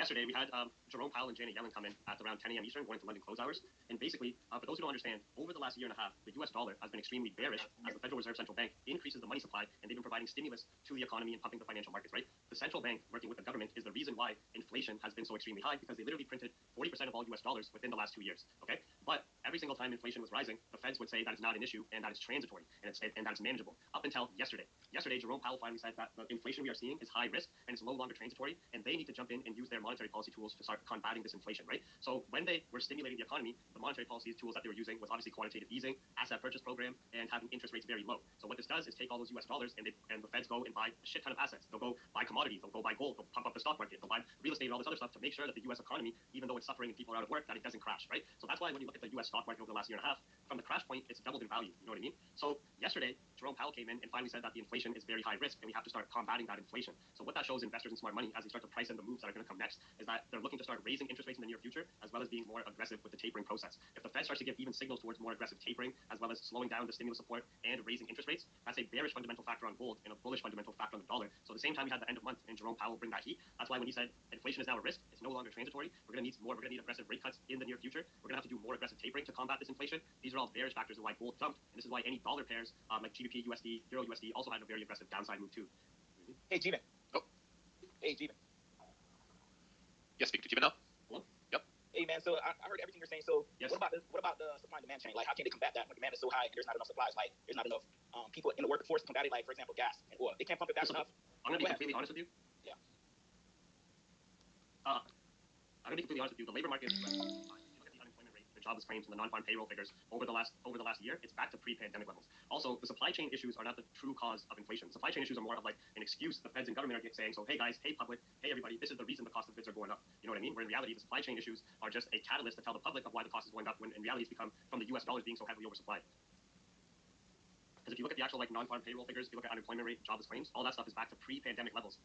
yesterday we had Jerome Powell and Janet Yellen come in at around 10 a.m. Eastern, going into London close hours. And basically, for those who don't understand, over the last year and a half, the U.S. dollar has been extremely bearish as the Federal Reserve Central Bank increases the money supply, and they've been providing stimulus to the economy and pumping the financial markets, right? The central bank, working with the government, is the reason why inflation has been so extremely high, because they literally printed 40% of all U.S. dollars within the last 2 years, okay? But every single time inflation was rising, the Feds would say that it's not an issue and that it's transitory and that it's manageable, up until yesterday. Yesterday, Jerome Powell finally said that the inflation we are seeing is high risk and it's no longer transitory, and they need to jump in and use their monetary policy tools to start combating this inflation, right? So when they were stimulating the economy, the monetary policy tools that they were using was obviously quantitative easing, asset purchase program, and having interest rates very low. So what this does is take all those U.S. dollars and the Feds go and buy a shit ton of assets. They'll go buy commodities, they'll go buy gold, they'll pump up the stock market, they'll buy real estate and all this other stuff to make sure that the U.S. economy, even though it's suffering and people are out of work, that it doesn't crash, right? So that's why when you look at the U.S. stock market over the last year and a half, from the crash point, it's doubled in value. You know what I mean? So yesterday, Jerome Powell came in and finally said that the inflation is very high risk and we have to start combating that inflation. So what that shows investors in smart money as they start to price in the moves that are going to come next is that they're looking to start raising interest rates in the near future, as well as being more aggressive with the tapering process. If the Fed starts to give even signals towards more aggressive tapering, as well as slowing down the stimulus support and raising interest rates, that's a bearish fundamental factor on gold and a bullish fundamental factor on the dollar. So at the same time, we had the end of month and Jerome Powell bring that heat. That's why when he said inflation is now a risk, it's no longer transitory. We're going to need more. We're going to need aggressive rate cuts in the near future. We're going to have to do more aggressive tapering to combat this inflation. These are all bearish factors of why gold dumped, and this is why any dollar pairs like GBP USD, Euro USD also had a very aggressive downside move too. Hey, Jeevan. Oh. Hey, Jeevan. Yes, speak to Jeevan now. Hello? Yep. Hey, man. So I heard everything you're saying. So yes. What about the supply and demand chain? Like, how can they combat that when demand is so high and there's not enough supplies? Like, there's not enough people in the workforce to combat it. Like, for example, gas and oil. They can't pump it fast enough. I'm going to be completely honest with you. Yeah. I'm going to be completely honest with you. The labor market, if you look at the unemployment rate, the jobless claims, and the non-farm payroll figures over the last year, it's back to pre-pandemic levels. Also, the supply chain issues are not the true cause of inflation. Supply chain issues are more of like an excuse the Feds and government are saying, so hey guys, hey public, hey everybody, this is the reason the cost of goods are going up. You know what I mean? Where in reality, the supply chain issues are just a catalyst to tell the public of why the cost is going up, when in reality it's become from the U.S. dollars being so heavily oversupplied. Because if you look at the actual like non-farm payroll figures, if you look at unemployment rate, jobless claims, all that stuff is back to pre-pandemic levels.